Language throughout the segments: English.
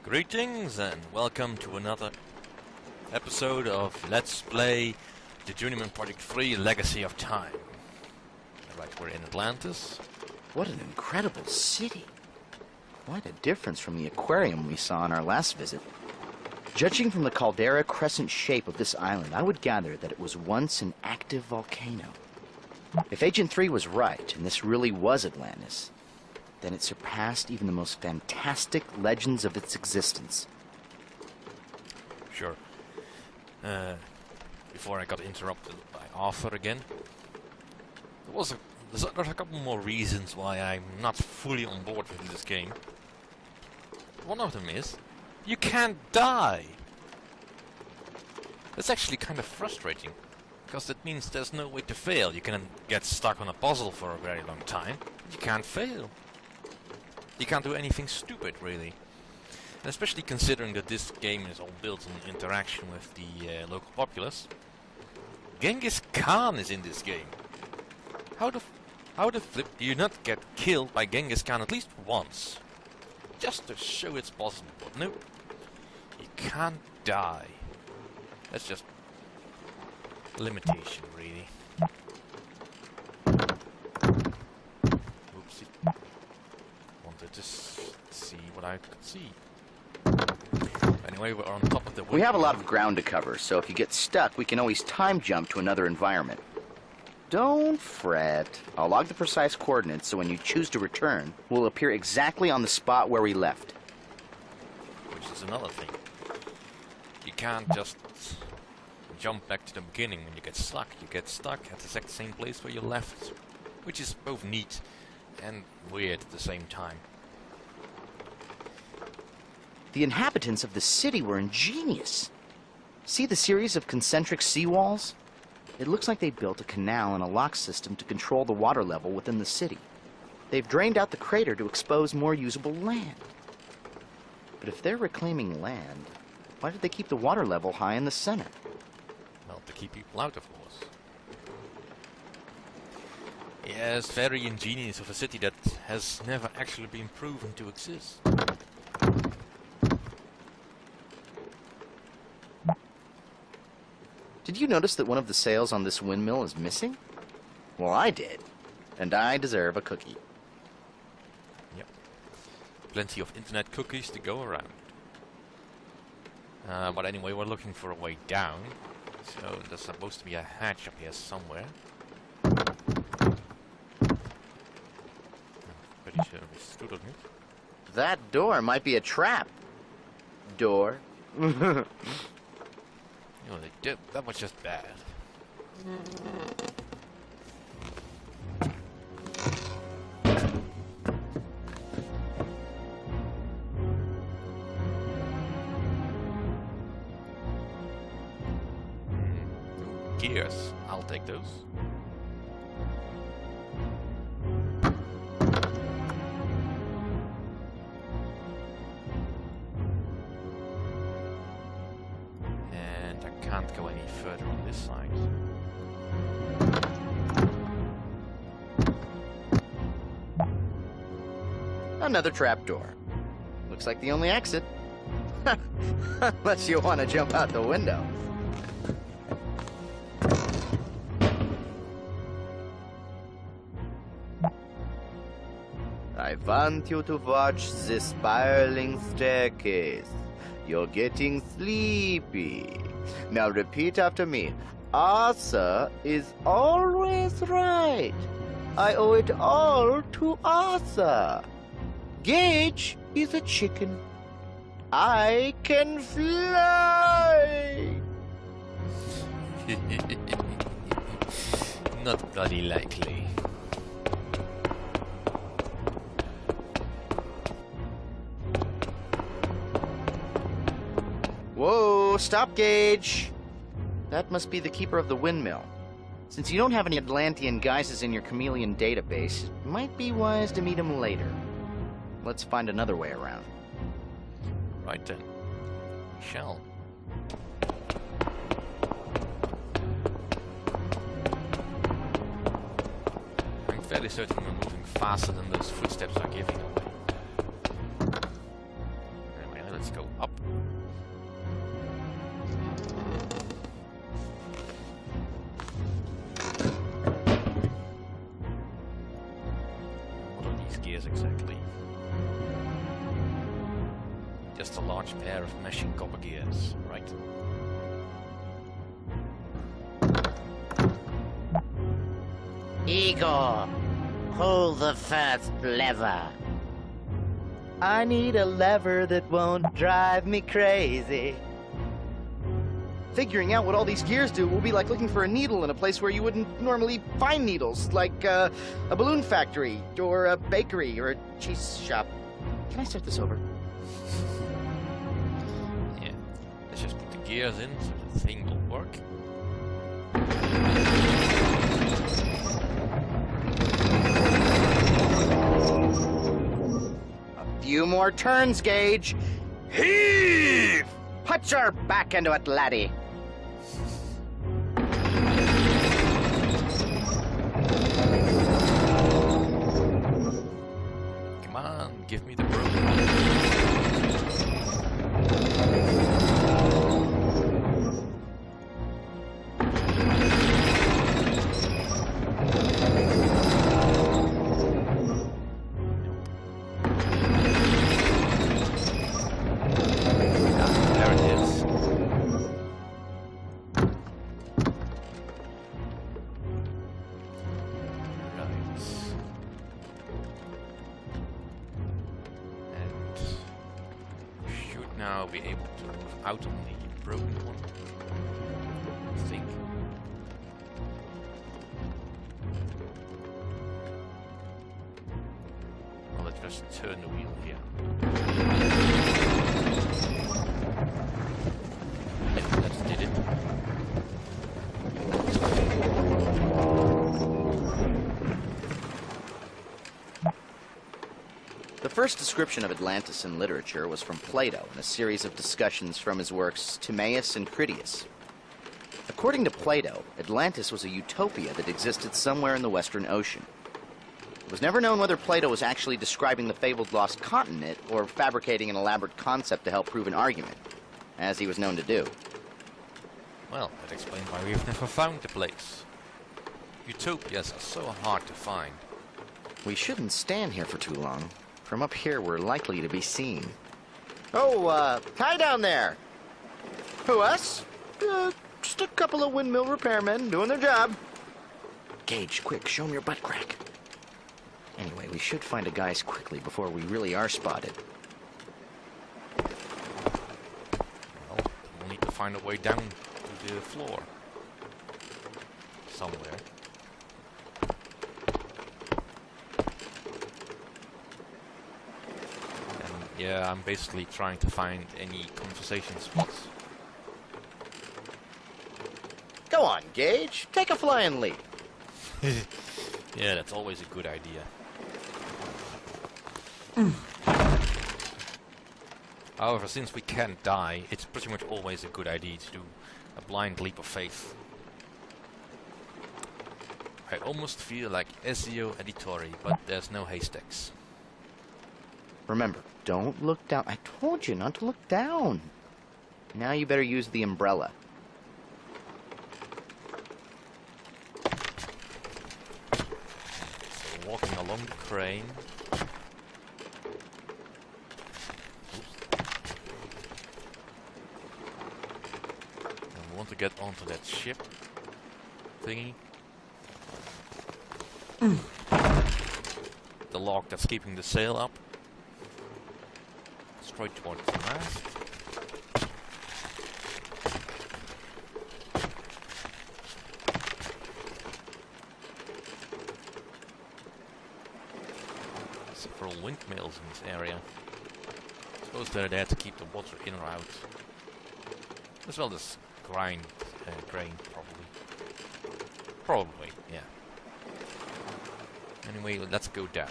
Greetings and welcome to another episode of Let's Play the Journeyman Project 3 Legacy of Time. Right, we're in Atlantis. What an incredible city. Quite a difference from the aquarium we saw on our last visit. Judging from the caldera crescent shape of this island, I would gather that it was once an active volcano. If Agent 3 was right, and this really was Atlantis, then it surpassed even the most fantastic legends of its existence. Sure. Before I got interrupted by Arthur again, there's a couple more reasons why I'm not fully on board with this game. One of them is, you can't die! That's actually kind of frustrating, because that means there's no way to fail. You can get stuck on a puzzle for a very long time, but you can't fail. You can't do anything stupid, really. And especially considering that this game is all built on interaction with the local populace. Genghis Khan is in this game. How the flip do you not get killed by Genghis Khan at least once? Just to show it's possible. But no, you can't die. That's just a limitation, really. Oopsie. Wanted to see what I could see. Anyway, we're on top of the wood. We have a lot of ground to cover, so if you get stuck, we can always time jump to another environment. Don't fret. I'll log the precise coordinates so when you choose to return, we'll appear exactly on the spot where we left. Which is another thing. You can't just jump back to the beginning when you get stuck. You get stuck at the exact same place where you left. Which is both neat and weird at the same time. The inhabitants of the city were ingenious. See the series of concentric seawalls? It looks like they built a canal and a lock system to control the water level within the city. They've drained out the crater to expose more usable land. But if they're reclaiming land, why did they keep the water level high in the center? Well, to keep people out, of course. Yes, very ingenious of a city that has never actually been proven to exist. Did you notice that one of the sails on this windmill is missing? Well, I did. And I deserve a cookie. Yep. Plenty of internet cookies to go around. But anyway, we're looking for a way down. So there's supposed to be a hatch up here somewhere. Pretty sure we stood on it. That door might be a trap. Door. No, that was just bad. Gears, I'll take those. Can't go any further on this side. Another trapdoor. Looks like the only exit. Unless you want to jump out the window. I want you to watch this spiraling staircase. You're getting sleepy. Now repeat after me. Arthur is always right. I owe it all to Arthur. Gage is a chicken. I can fly. Not bloody likely. Whoa, stop, Gage. That must be the keeper of the windmill. Since you don't have any Atlantean guises in your chameleon database, it might be wise to meet him later. Let's find another way around. Right then. We shall. I'm fairly certain we're moving faster than those footsteps are giving away. Anyway, let's go up. What are these gears exactly? Just a large pair of meshing copper gears, right? Igor, pull the first lever. I need a lever that won't drive me crazy. Figuring out what all these gears do will be like looking for a needle in a place where you wouldn't normally find needles, like a balloon factory, or a bakery, or a cheese shop. Can I start this over? Yeah, let's just put the gears in so the thing will work. Few more turns, Gage. Heave! Put your back into it, laddie. Come on, give me the broom. There it is. Now be able to move out on the broken one, I think. Well, let's just turn the wheel here. Yeah, that did it. The first description of Atlantis in literature was from Plato in a series of discussions from his works Timaeus and Critias. According to Plato, Atlantis was a utopia that existed somewhere in the Western Ocean. It was never known whether Plato was actually describing the fabled lost continent or fabricating an elaborate concept to help prove an argument, as he was known to do. Well, that explains why we've never found the place. Utopias are so hard to find. We shouldn't stand here for too long. From up here, we're likely to be seen. Oh, hi down there. Who, us? Just a couple of windmill repairmen doing their job. Gage, quick, show them your butt crack. Anyway, we should find a guys quickly before we really are spotted. Well, we'll need to find a way down to the floor. Somewhere. Yeah, I'm basically trying to find any conversation spots. Go on, Gage. Take a flying leap. Yeah, that's always a good idea. However, since we can't die, it's pretty much always a good idea to do a blind leap of faith. I almost feel like Ezio Auditore, but there's no haystacks. Remember, don't look down. I told you not to look down. Now you better use the umbrella. So walking along the crane. Oops. And we want to get onto that ship thingy. The log that's keeping the sail up. Straight towards the mast. Several windmills in this area. I suppose they're there to keep the water in or out. As well as grain, probably. Probably, yeah. Anyway, let's go down.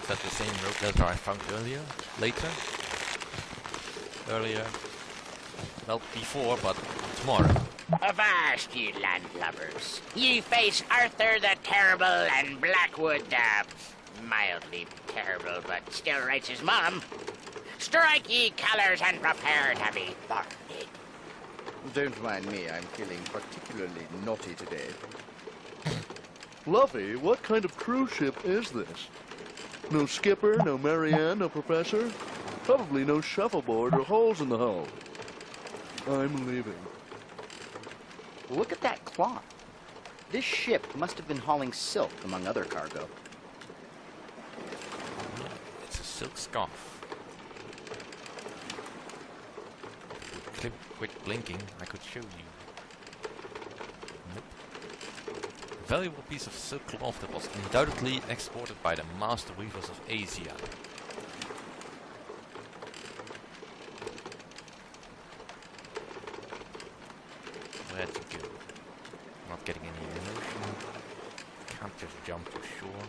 Is that the same rope ladder I found earlier? Earlier? Well, before, but tomorrow. Avast, ye landlubbers. Ye face Arthur the Terrible and Blackwood the mildly terrible, but still writes his mom. Strike ye colors and prepare to be burned. Don't mind me, I'm feeling particularly naughty today. Luffy, what kind of cruise ship is this? No skipper, no Marianne, no professor? Probably no shuffleboard or holes in the hull. I'm leaving. Look at that cloth. This ship must have been hauling silk, among other cargo. It's a silk scarf. Quit blinking, I could show you. Nope. A valuable piece of silk cloth that was undoubtedly exported by the master weavers of Asia. Where'd you go? Not getting any motion. Can't just jump to shore.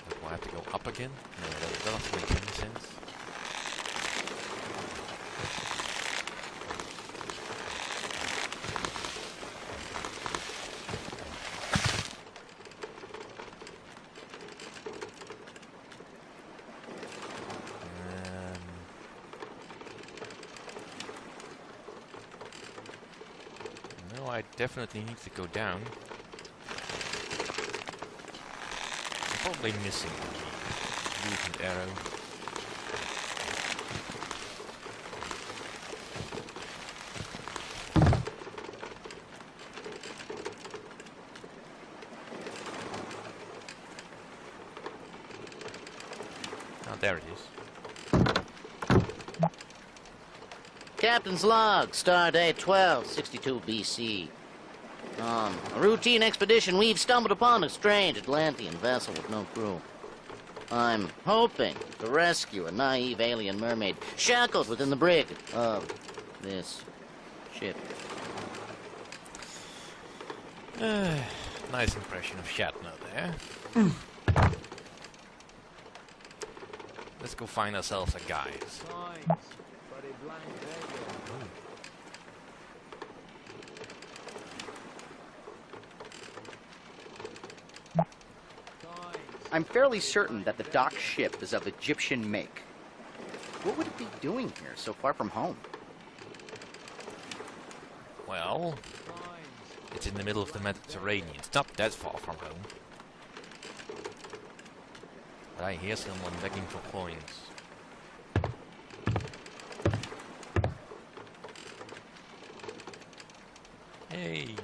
Do I have to go up again? No, that doesn't make any sense. No, I definitely need to go down. I'm probably missing the movement arrow. Oh, there it is. Captain's log, star date 1262 BC. On a routine expedition, we've stumbled upon a strange Atlantean vessel with no crew. I'm hoping to rescue a naive alien mermaid shackled within the brig of this ship. Nice impression of Shatner there. Let's go find ourselves a guide. I'm fairly certain that the docked ship is of Egyptian make. What would it be doing here so far from home? Well, it's in the middle of the Mediterranean. It's not that far from home. But I hear someone begging for coins. Hey!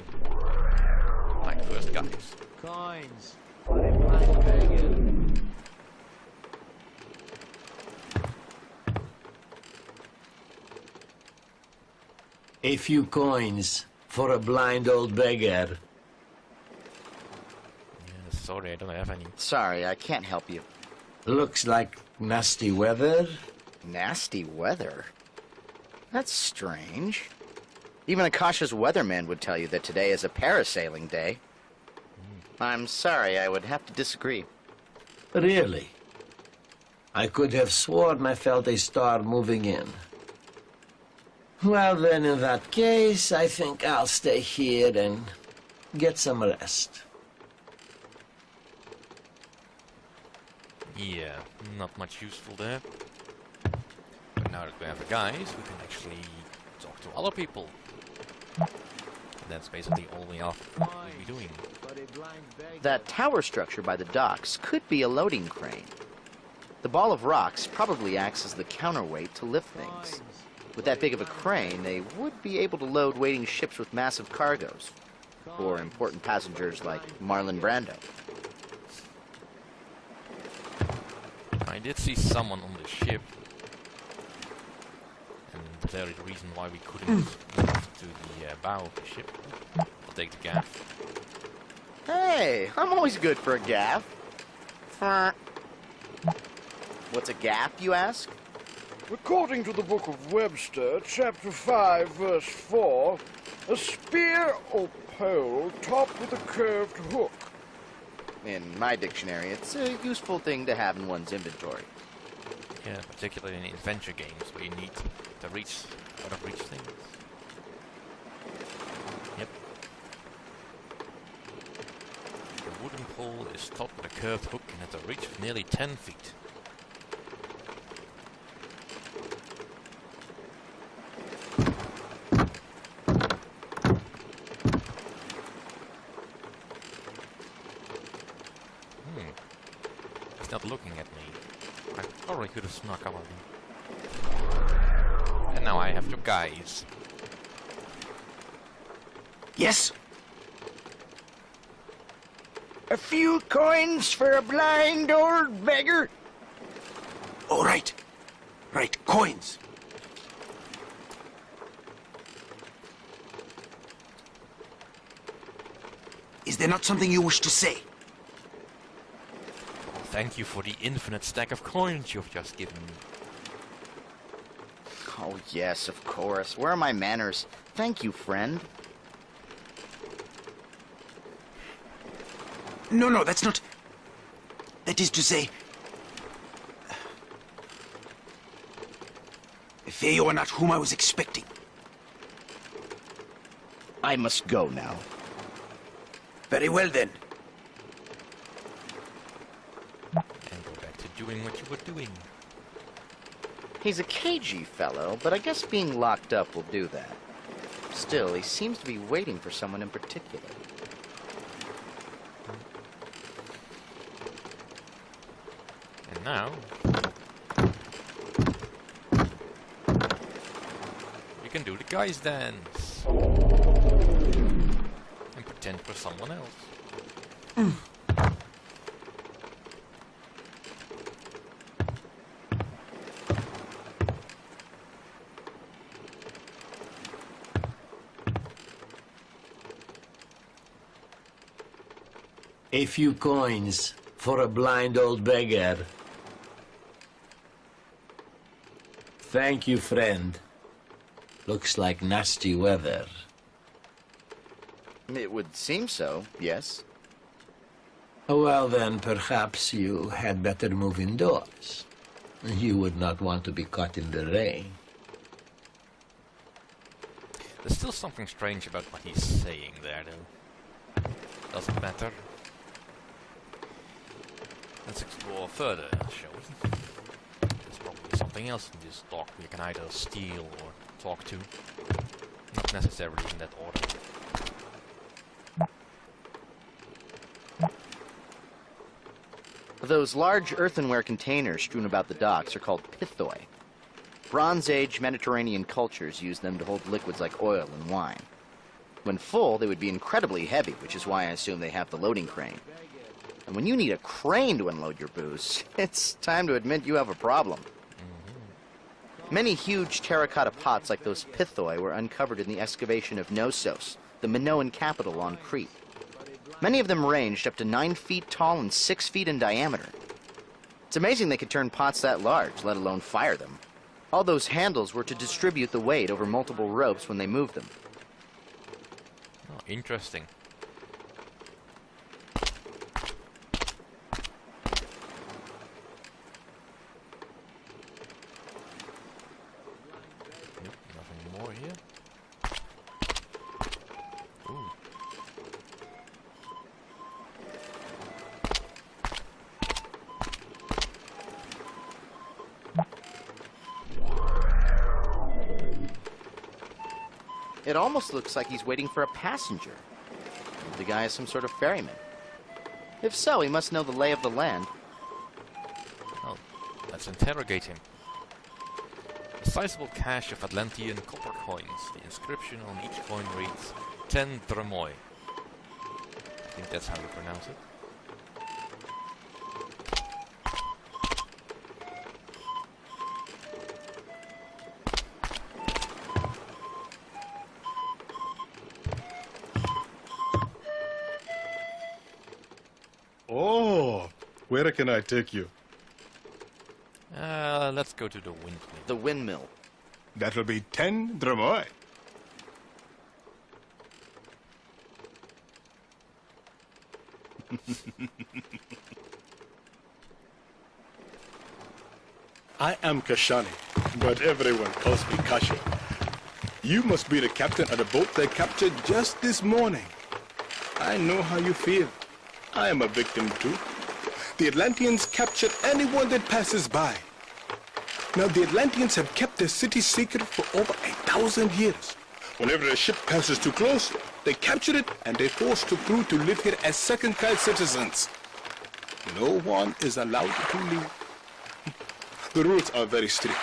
My first guys. Coins. A few coins for a blind old beggar. Yeah, sorry, I don't have any. Sorry, I can't help you. Looks like nasty weather. Nasty weather? That's strange. Even a cautious weatherman would tell you that today is a parasailing day. I'm sorry, I would have to disagree. Really? I could have sworn I felt a star moving in. Well then, in that case, I think I'll stay here and get some rest. Yeah, not much useful there. But now that we have a guide, we can actually talk to other people. That's basically all we'll be doing. That tower structure by the docks could be a loading crane. The ball of rocks probably acts as the counterweight to lift things. With that big of a crane, they would be able to load waiting ships with massive cargoes. For important passengers like Marlon Brando. I did see someone on the ship. And the very reason why we couldn't move to the bow of the ship. I'll take the gaff. Hey, I'm always good for a gaff. What's a gaff, you ask? According to the Book of Webster, chapter 5, verse 4, a spear or pole topped with a curved hook. In my dictionary, it's a useful thing to have in one's inventory. Yeah, particularly in adventure games where you need to reach out of reach things. Yep. wooden pole is topped with a curved hook and has a reach of nearly 10 feet. He's not looking at me. I probably could have snuck up on him. And now I have to guys. Yes? A few coins for a blind old beggar. Oh, right. Right, coins. Is there not something you wish to say? Thank you for the infinite stack of coins you've just given me. Oh, yes, of course. Where are my manners? Thank you, friend. No, that's not... That is to say... Fear you are not whom I was expecting. I must go now. Very well, then. And go back to doing what you were doing. He's a cagey fellow, but I guess being locked up will do that. Still, he seems to be waiting for someone in particular. And now... you can do the guys dance. And pretend for someone else. A few coins for a blind old beggar. Thank you, friend. Looks like nasty weather. It would seem so, yes. Well, then, perhaps you had better move indoors. You would not want to be caught in the rain. There's still something strange about what he's saying there, though. Doesn't matter. Let's explore further, shall we? There's probably something else in this dock we can either steal or talk to. Not necessarily in that order. Those large earthenware containers strewn about the docks are called pithoi. Bronze Age Mediterranean cultures used them to hold liquids like oil and wine. When full, they would be incredibly heavy, which is why I assume they have the loading crane. And when you need a crane to unload your booze, it's time to admit you have a problem. Many huge terracotta pots like those pithoi were uncovered in the excavation of Knossos, the Minoan capital on Crete. Many of them ranged up to 9 feet tall and 6 feet in diameter. It's amazing they could turn pots that large, let alone fire them. All those handles were to distribute the weight over multiple ropes when they moved them. Oh, interesting. Nope, nothing more here. Ooh. It almost looks like he's waiting for a passenger. The guy is some sort of ferryman. If so, he must know the lay of the land. Oh, let's interrogate him. A sizable cache of Atlantean copper coins. The inscription on each coin reads 10 dromoi. I think that's how you pronounce it. Oh, where can I take you? Let's go to the windmill. The windmill. That'll be 10 dromoi. I am Kashani, but everyone calls me Kasha. You must be the captain of the boat they captured just this morning. I know how you feel. I am a victim too. The Atlanteans capture anyone that passes by. Now, the Atlanteans have kept their city secret for over 1,000 years. Whenever a ship passes too close, they capture it and they force the crew to live here as second-class citizens. No one is allowed to leave. The rules are very strict.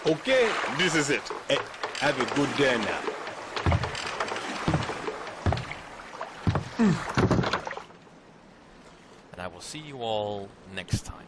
Okay, this is it. Hey, have a good day now. And I will see you all next time.